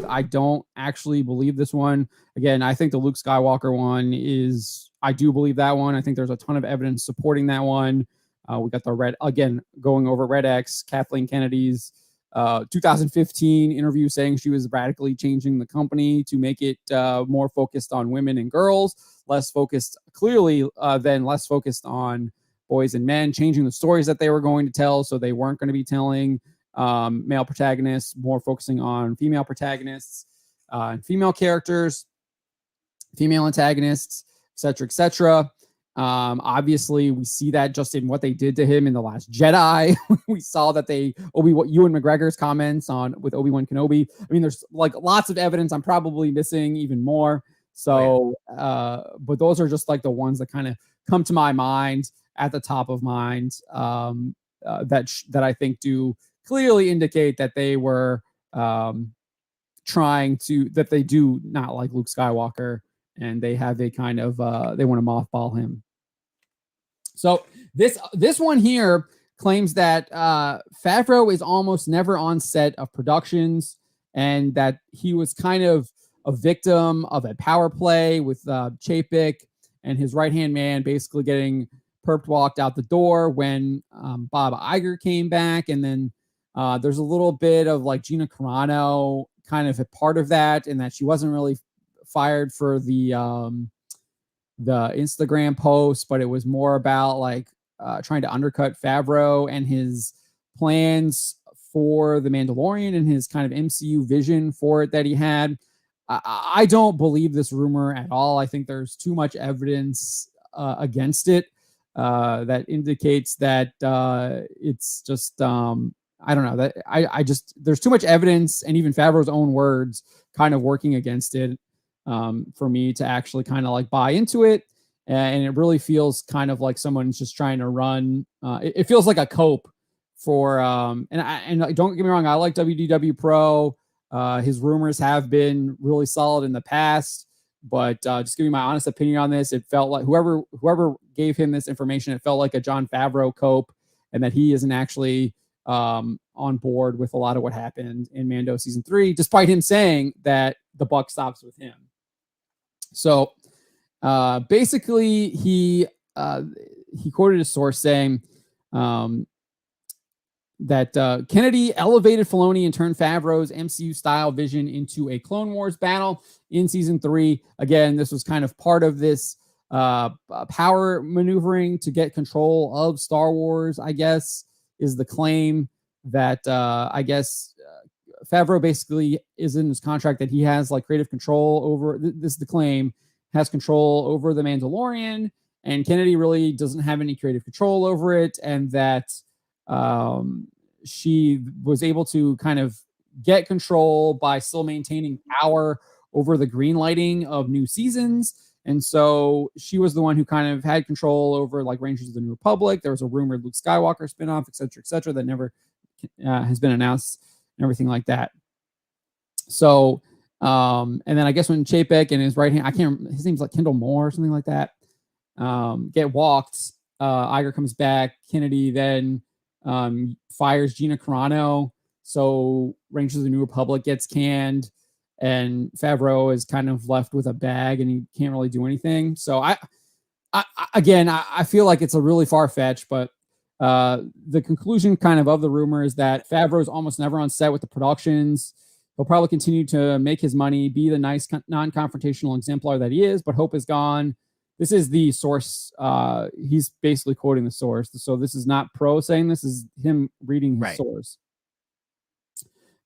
I don't actually believe this one. Again, I think the Luke Skywalker one is, I do believe that one. I think there's a ton of evidence supporting that one. We got the going over Red X, Kathleen Kennedy's 2015 interview saying she was radically changing the company to make it more focused on women and girls, less focused on boys and men, changing the stories that they were going to tell. So they weren't going to be telling male protagonists, more focusing on female protagonists and female characters, female antagonists, etc., etc. Obviously, we see that just in what they did to him in The Last Jedi. We saw that Ewan McGregor's comments with Obi-Wan Kenobi. I mean, there's like lots of evidence. I'm probably missing even more. So, but those are just like the ones that kind of come to my mind at the top of mind that I think do clearly indicate that they were that they do not like Luke Skywalker, and they have a kind of they want to mothball him. So this one here claims that Favreau is almost never on set of productions, and that he was kind of a victim of a power play with Chapek and his right-hand man basically getting perp walked out the door when Bob Iger came back. And then there's a little bit of like Gina Carano kind of a part of that, and that she wasn't really fired for the Instagram post, but it was more about like trying to undercut Favreau and his plans for the Mandalorian and his kind of MCU vision for it that he had. I don't believe this rumor at all. I think there's too much evidence against it that indicates that it's just I don't know, that I just, there's too much evidence, and even Favreau's own words kind of working against it for me to actually kind of like buy into it. And it really feels kind of like someone's just trying to run. It feels like a cope for and don't get me wrong, I like WDWPro. His rumors have been really solid in the past, but just giving my honest opinion on this, it felt like whoever gave him this information, it felt like a Jon Favreau cope, and that he isn't actually on board with a lot of what happened in Mando season 3, despite him saying that the buck stops with him. So basically, he quoted a source saying that Kennedy elevated Filoni and turned Favreau's MCU-style vision into a Clone Wars battle in season 3. Again, this was kind of part of this power maneuvering to get control of Star Wars, I guess, is the claim that I guess Favreau basically is in his contract that he has like creative control over, this is the claim, has control over the Mandalorian, and Kennedy really doesn't have any creative control over it, and that she was able to kind of get control by still maintaining power over the green lighting of new seasons. And so she was the one who kind of had control over like Rangers of the New Republic. There was a rumored Luke Skywalker spinoff, et cetera, that never has been announced and everything like that. So, and then I guess when Chapek and his right hand, his name's like Kendall Moore or something like that, get walked, Iger comes back, Kennedy then fires Gina Carano. So Rangers of the New Republic gets canned, and Favreau is kind of left with a bag and he can't really do anything. So I feel like it's a really far-fetched, but the conclusion kind of the rumor is that Favreau is almost never on set with the productions. He'll probably continue to make his money, be the nice non-confrontational exemplar that he is, but hope is gone. This is the source. He's basically quoting the source. So this is not Pro saying this, is him reading his source.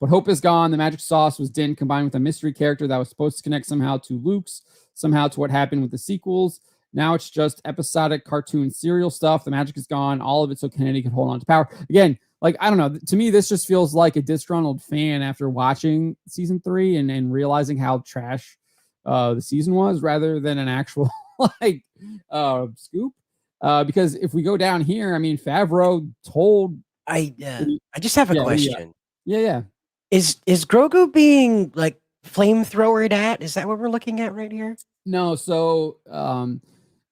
But hope is gone. The magic sauce was Din combined with a mystery character that was supposed to connect somehow to Luke's, somehow to what happened with the sequels. Now it's just episodic cartoon serial stuff. The magic is gone. All of it so Kennedy can hold on to power. Again, like, I don't know. To me, this just feels like a disgruntled fan after watching season 3 and realizing how trash the season was, rather than an actual like scoop. Because if we go down here, I mean, Favreau told... I just have a question. Yeah. Is Grogu being like flamethrowered at? Is that what we're looking at right here? No, so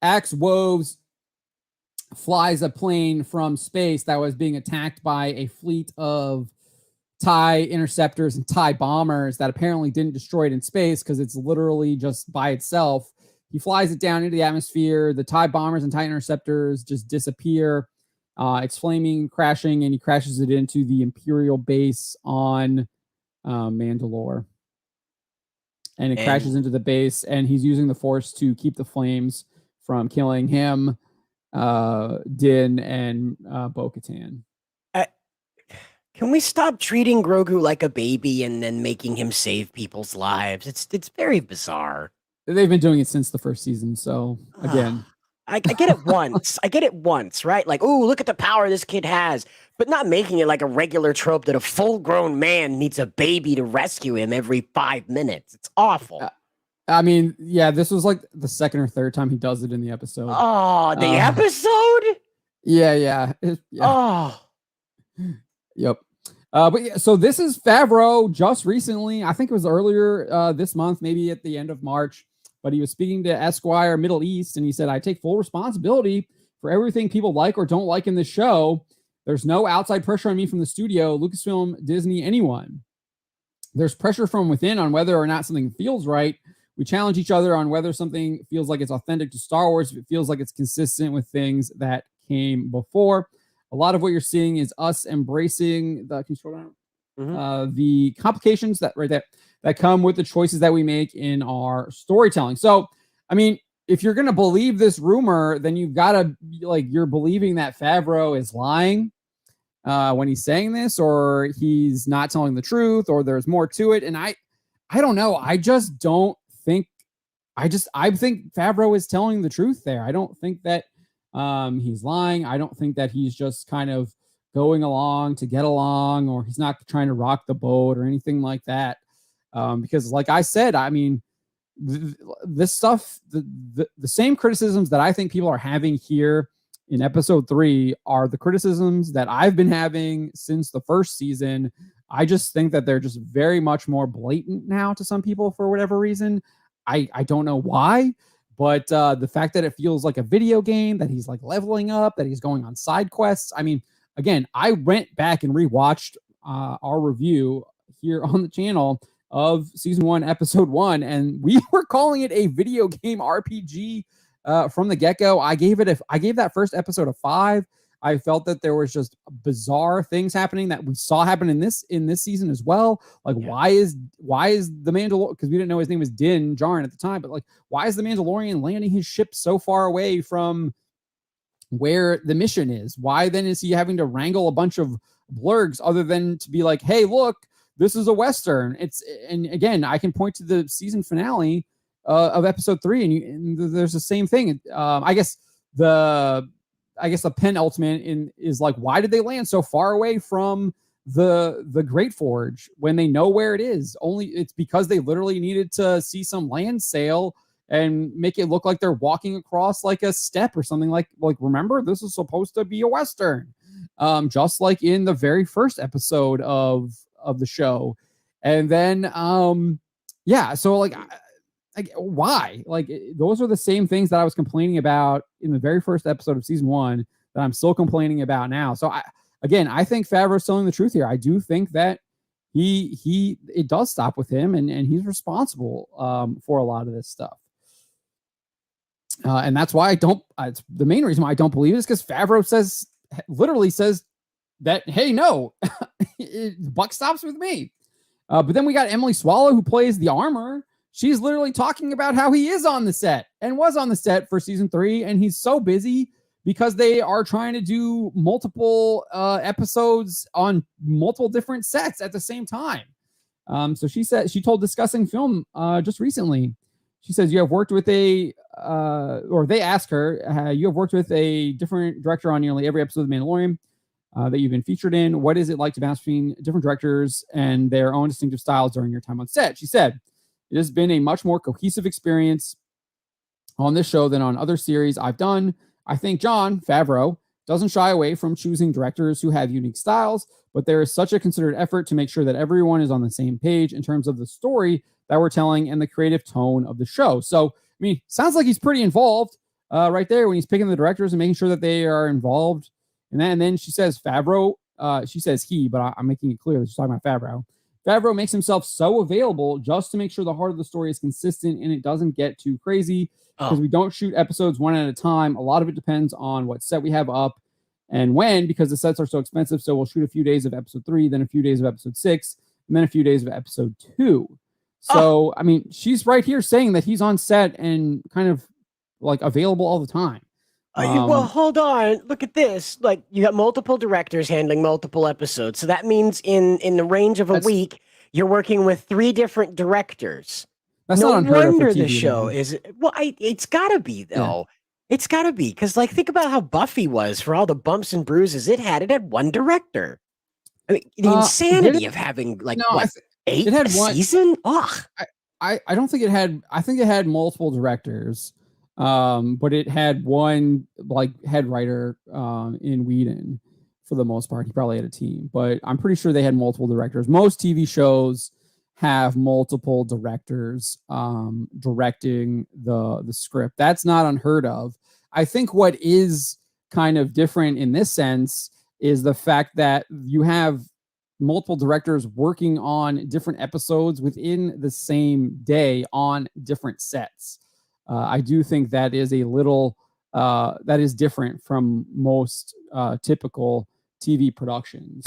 Axe Woves flies a plane from space that was being attacked by a fleet of TIE interceptors and TIE bombers that apparently didn't destroy it in space because it's literally just by itself. He flies it down into the atmosphere. The TIE bombers and TIE interceptors just disappear. It's flaming, crashing, and he crashes it into the Imperial base on Mandalore. And it crashes into the base, and he's using the Force to keep the flames from killing him, Din, and Bo-Katan. Can we stop treating Grogu like a baby and then making him save people's lives? It's very bizarre. They've been doing it since the first season, so again. I get it once. I get it once, right? Like, oh, look at the power this kid has. But not making it like a regular trope that a full-grown man needs a baby to rescue him every 5 minutes. It's awful. I mean, yeah, this was like the second or third time he does it in the episode. Oh, the episode? Yeah. Oh. Yep. But yeah, so this is Favreau just recently. I think it was earlier this month, maybe at the end of March. But he was speaking to Esquire Middle East, and he said, I take full responsibility for everything people like or don't like in this show. There's no outside pressure on me from the studio, Lucasfilm, Disney, anyone. There's pressure from within on whether or not something feels right. We challenge each other on whether something feels like it's authentic to Star Wars, if it feels like it's consistent with things that came before. A lot of what you're seeing is us embracing the, can you scroll down? The complications that come with the choices that we make in our storytelling. So, I mean, if you're going to believe this rumor, then you've got to, like, you're believing that Favreau is lying when he's saying this, or he's not telling the truth, or there's more to it. And I don't know. I just don't think, I think Favreau is telling the truth there. I don't think that he's lying. I don't think that he's just kind of going along to get along, or he's not trying to rock the boat or anything like that. Because like I said, I mean, this stuff, the same criticisms that I think people are having here in episode 3 are the criticisms that I've been having since the first season. I just think that they're just very much more blatant now to some people for whatever reason. I don't know why, but the fact that it feels like a video game, that he's like leveling up, that he's going on side quests. I mean, again, I went back and rewatched our review here on the channel of season 1, episode 1, and we were calling it a video game RPG from the get-go. I gave that first episode a 5. I felt that there was just bizarre things happening that we saw happen in this season as well. Like, why is the Mandalorian, because we didn't know his name was Din Djarin at the time, but like, why is the Mandalorian landing his ship so far away from where the mission is? Why then is he having to wrangle a bunch of blurgs other than to be like, hey, look, this is a Western. And again, I can point to the season finale of episode 3, and there's the same thing. I guess the penultimate is like, why did they land so far away from the Great Forge when they know where it is? It's because they literally needed to see some land sail and make it look like they're walking across like a step or something. Like remember, this is supposed to be a Western, just like in the very first episode of the show. And then so like why? Like, those are the same things that I was complaining about in the very first episode of season 1 that I'm still complaining about now. So I think Favreau's telling the truth here. I do think that it does stop with him, and he's responsible for a lot of this stuff. And that's why it's the main reason why I don't believe it is because Favreau literally says that, hey, no, buck stops with me. But then we got Emily Swallow, who plays the armor. She's literally talking about how he is on the set and was on the set for season 3. And he's so busy because they are trying to do multiple episodes on multiple different sets at the same time. So she told Discussing Film just recently, she says, you have worked with they asked her, you have worked with a different director on nearly every episode of The Mandalorian that you've been featured in. What is it like to bounce between different directors and their own distinctive styles during your time on set? She said, it has been a much more cohesive experience on this show than on other series I've done. I think Jon Favreau doesn't shy away from choosing directors who have unique styles, but there is such a considered effort to make sure that everyone is on the same page in terms of the story that we're telling and the creative tone of the show. So, I mean, sounds like he's pretty involved right there when he's picking the directors and making sure that they are involved in that. And then she says Favreau she says he, but I'm making it clear that she's talking about Favreau. Favreau makes himself so available just to make sure the heart of the story is consistent and it doesn't get too crazy, because we don't shoot episodes one at a time. A lot of it depends on what set we have up and when, because the sets are so expensive. So we'll shoot a few days of episode 3, then a few days of episode 6, and then a few days of episode 2. So, I mean, she's right here saying that he's on set and kind of like available all the time. Well, hold on. Look at this. Like, you got multiple directors handling multiple episodes. So that means in the range of a week, you're working with 3 different directors. That's no not unheard of for wonder TV, the show though. is well. It's gotta be though. Yeah. It's gotta be, because like think about how Buffy was for all the bumps and bruises it had. It had one director. I mean, the insanity of having like what 8 a season. Ugh. I don't think it had. I think it had multiple directors. But it had one like head writer in Whedon for the most part. He probably had a team, but I'm pretty sure they had multiple directors. Most TV shows have multiple directors directing the script. That's not unheard of. I think what is kind of different in this sense is the fact that you have multiple directors working on different episodes within the same day on different sets. I do think that is a little that is different from most typical TV productions.